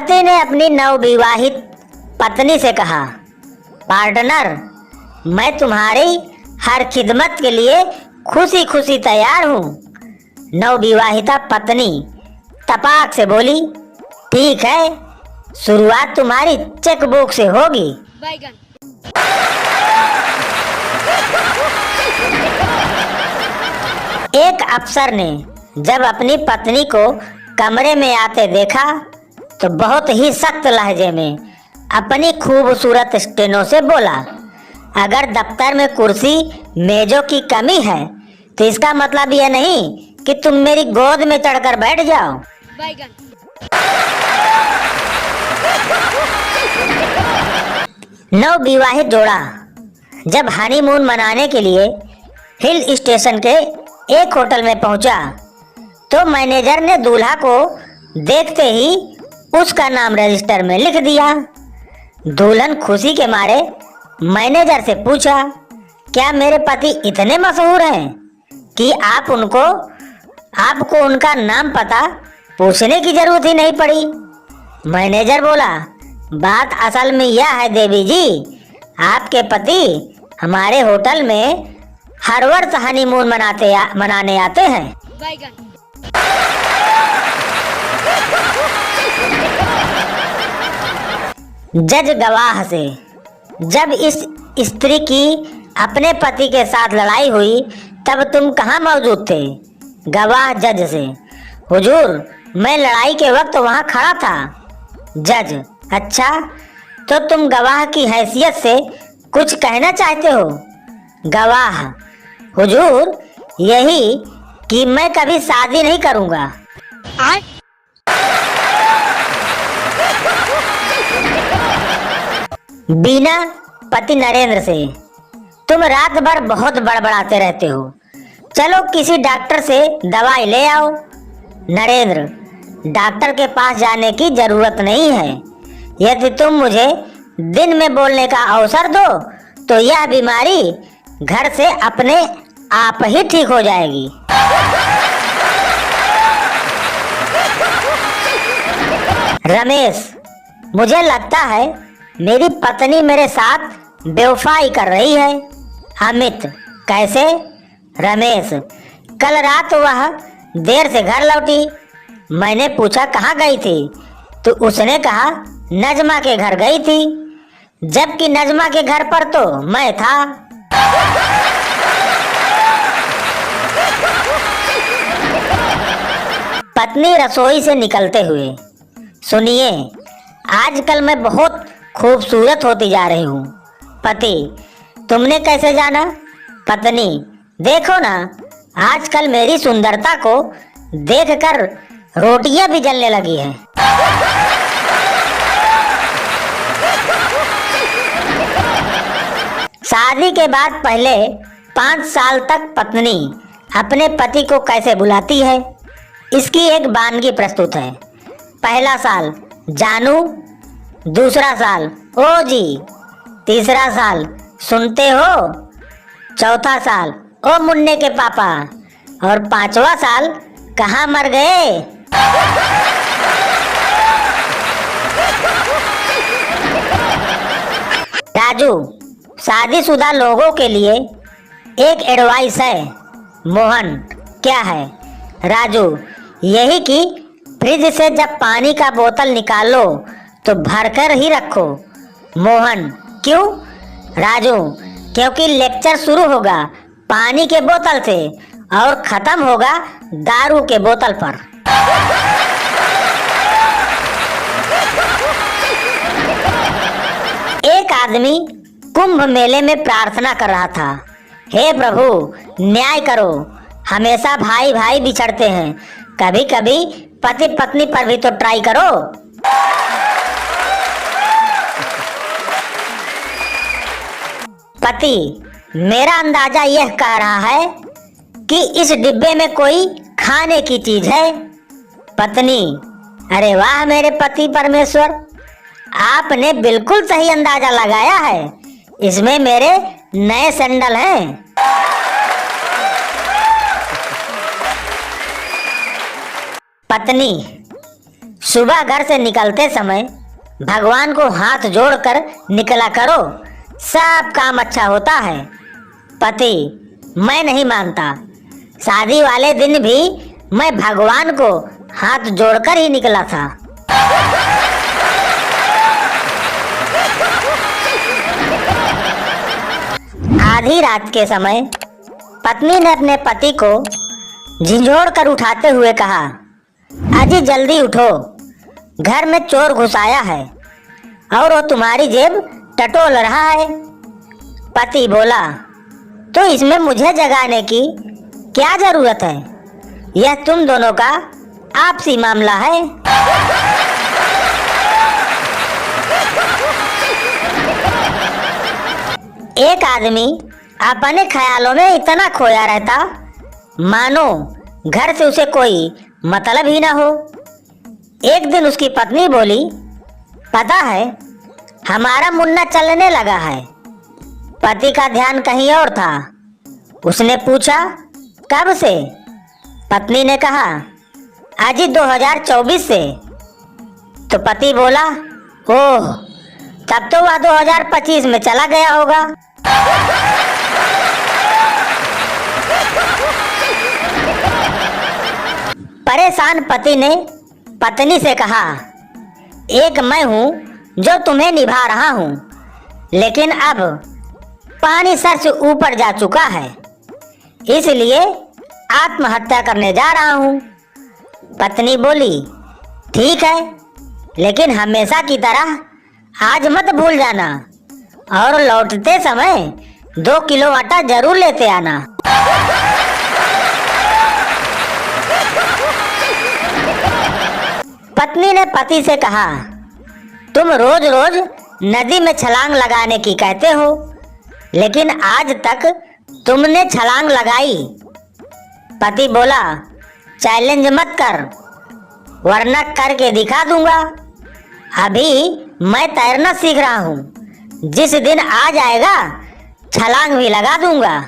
पति ने अपनी नवविवाहित पत्नी से कहा, पार्टनर, मैं तुम्हारी हर खिदमत के लिए खुशी खुशी तैयार हूँ। नवविवाहिता पत्नी तपाक से बोली, ठीक है, शुरुआत तुम्हारी चेकबुक से होगी। एक अफसर ने जब अपनी पत्नी को कमरे में आते देखा तो बहुत ही सख्त लहजे में अपनी खूबसूरत स्टेनो से बोला, अगर दफ्तर में कुर्सी मेजों की कमी है तो इसका मतलब यह नहीं कि तुम मेरी गोद में चढ़कर बैठ जाओ। नवविवाहित जोड़ा जब हनीमून मनाने के लिए हिल स्टेशन के एक होटल में पहुंचा तो मैनेजर ने दूल्हा को देखते ही उसका नाम रजिस्टर में लिख दिया। दुल्हन खुशी के मारे मैनेजर से पूछा, क्या मेरे पति इतने मशहूर हैं कि आपको उनका नाम पता पूछने की जरूरत ही नहीं पड़ी। मैनेजर बोला, बात असल में यह है देवी जी, आपके पति हमारे होटल में हर वर्ष हनीमून मनाने आते हैं। जज गवाह से, जब इस स्त्री की अपने पति के साथ लड़ाई हुई तब तुम कहाँ मौजूद थे? गवाह जज से, हुजूर, मैं लड़ाई के वक्त वहाँ खड़ा था। जज, अच्छा, तो तुम गवाह की हैसियत से कुछ कहना चाहते हो? गवाह, हुजूर, यही कि मैं कभी शादी नहीं करूँगा। बीना पति नरेंद्र से, तुम रात भर बहुत बड़बड़ाते रहते हो, चलो किसी डॉक्टर से दवाई ले आओ। नरेंद्र, डॉक्टर के पास जाने की जरूरत नहीं है, यदि तुम मुझे दिन में बोलने का अवसर दो तो यह बीमारी घर से अपने आप ही ठीक हो जाएगी। रमेश, मुझे लगता है मेरी पत्नी मेरे साथ बेवफाई कर रही है। अमित, कैसे? रमेश, कल रात वह देर से घर लौटी, मैंने पूछा कहाँ गई थी तो उसने कहा नजमा के घर गई थी, जबकि नजमा के घर पर तो मैं था। पत्नी रसोई से निकलते हुए, सुनिए, आजकल मैं बहुत खूबसूरत होती जा रही हूँ। पति, तुमने कैसे जाना? पत्नी, देखो ना, आजकल मेरी सुंदरता को देखकर रोटियां भी जलने लगी हैं। शादी के बाद पहले 5 साल तक पत्नी अपने पति को कैसे बुलाती है, इसकी एक वानगी प्रस्तुत है। पहला साल जानू, दूसरा साल ओ जी, तीसरा साल सुनते हो, चौथा साल ओ मुन्ने के पापा, और 5वां साल कहाँ मर गए। राजू, शादीशुदा लोगों के लिए एक एडवाइस है। मोहन, क्या है? राजू, यही कि फ्रिज से जब पानी का बोतल निकालो तो भरकर ही रखो। मोहन, क्यों? राजू, क्योंकि लेक्चर शुरू होगा पानी के बोतल से और खत्म होगा दारू के बोतल पर। एक आदमी कुंभ मेले में प्रार्थना कर रहा था, हे प्रभु, न्याय करो, हमेशा भाई भाई बिछड़ते हैं, कभी कभी पति पत्नी पर भी तो ट्राई करो। पति, मेरा अंदाजा यह कह रहा है कि इस डिब्बे में कोई खाने की चीज है। पत्नी, अरे वाह मेरे पति परमेश्वर, आपने बिल्कुल सही अंदाजा लगाया है, इसमें मेरे नए सैंडल हैं। पत्नी, सुबह घर से निकलते समय भगवान को हाथ जोड़कर निकला करो, सब काम अच्छा होता है। पति: मैं नहीं मानता, शादी वाले दिन भी मैं भगवान को हाथ जोड़कर ही निकला था। आधी रात के समय पत्नी ने अपने पति को झिंझोड़ कर उठाते हुए कहा, अजी जल्दी उठो, घर में चोर घुस आया है और वो तुम्हारी जेब टटोल रहा है। पति बोला, तो इसमें मुझे जगाने की क्या जरूरत है, यह तुम दोनों का आपसी मामला है। एक आदमी अपने ख्यालों में इतना खोया रहता मानो घर से उसे कोई मतलब ही ना हो। एक दिन उसकी पत्नी बोली, पता है हमारा मुन्ना चलने लगा है। पति का ध्यान कहीं और था। उसने पूछा, कब से? पत्नी ने कहा, अजी 2024 से। तो पति बोला, ओह, तब तो वह 2025 में चला गया होगा। परेशान पति ने पत्नी से कहा, एक मैं हूं जो तुम्हें निभा रहा हूं, लेकिन अब पानी सर से ऊपर जा चुका है, इसलिए आत्महत्या करने जा रहा हूं। पत्नी बोली, ठीक है, लेकिन हमेशा की तरह आज मत भूल जाना और लौटते समय 2 किलो आटा जरूर लेते आना। पत्नी ने पति से कहा, तुम रोज रोज नदी में छलांग लगाने की कहते हो, लेकिन आज तक तुमने छलांग लगाई। पति बोला, चैलेंज मत कर, वरना करके दिखा दूंगा। अभी मैं तैरना सीख रहा हूँ, जिस दिन आ जाएगा छलांग भी लगा दूंगा।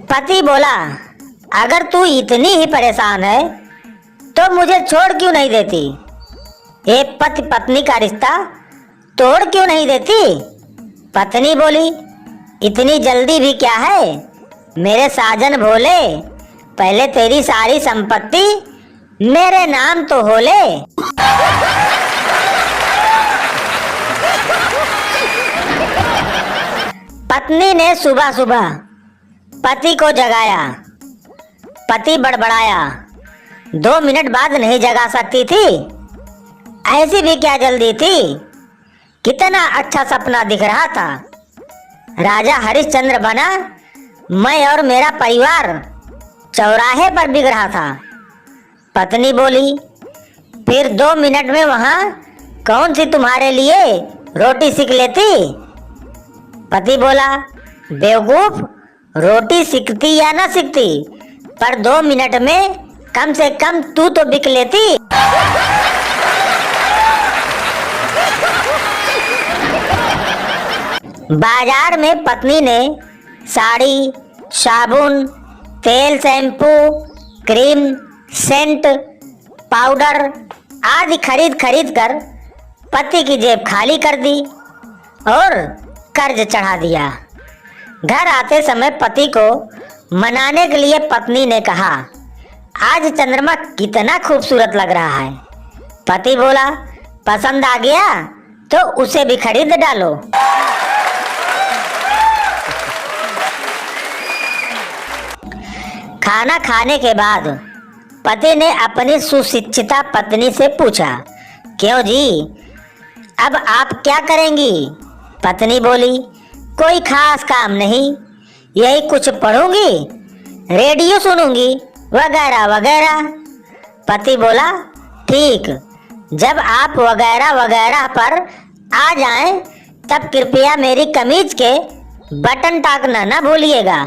पति बोला, अगर तू इतनी ही परेशान है तो मुझे छोड़ क्यों नहीं देती? ये पति पत्नी का रिश्ता तोड़ क्यों नहीं देती? पत्नी बोली, इतनी जल्दी भी क्या है मेरे साजन भोले, पहले तेरी सारी संपत्ति मेरे नाम तो हो ले। पत्नी ने सुबह सुबह पति को जगाया। पति बड़बड़ाया, 2 मिनट बाद नहीं जगा सकती थी? ऐसी भी क्या जल्दी थी? कितना अच्छा सपना दिख रहा था, राजा हरिश्चंद्र बना, मैं और मेरा परिवार चौराहे पर बिक रहा था। पत्नी बोली, फिर 2 मिनट में वहां कौन सी तुम्हारे लिए रोटी सीख लेती? पति बोला, बेवकूफ, रोटी सीखती या ना सीखती, पर 2 मिनट में कम से कम तू तो बिक लेती। बाजार में पत्नी ने साड़ी, साबुन, तेल, शैम्पू, क्रीम, सेंट, पाउडर आदि खरीद कर पति की जेब खाली कर दी और कर्ज चढ़ा दिया। घर आते समय पति को मनाने के लिए पत्नी ने कहा, आज चंद्रमा कितना खूबसूरत लग रहा है। पति बोला, पसंद आ गया तो उसे भी खरीद डालो। खाना खाने के बाद पति ने अपनी सुशिक्षिता पत्नी से पूछा, क्यों जी, अब आप क्या करेंगी? पत्नी बोली, कोई खास काम नहीं, यही कुछ पढ़ूंगी, रेडियो सुनूंगी, वगैरह वगैरह। पति बोला, ठीक, जब आप वगैरह वगैरह पर आ जाएं, तब कृपया मेरी कमीज के बटन टाकना न भूलिएगा।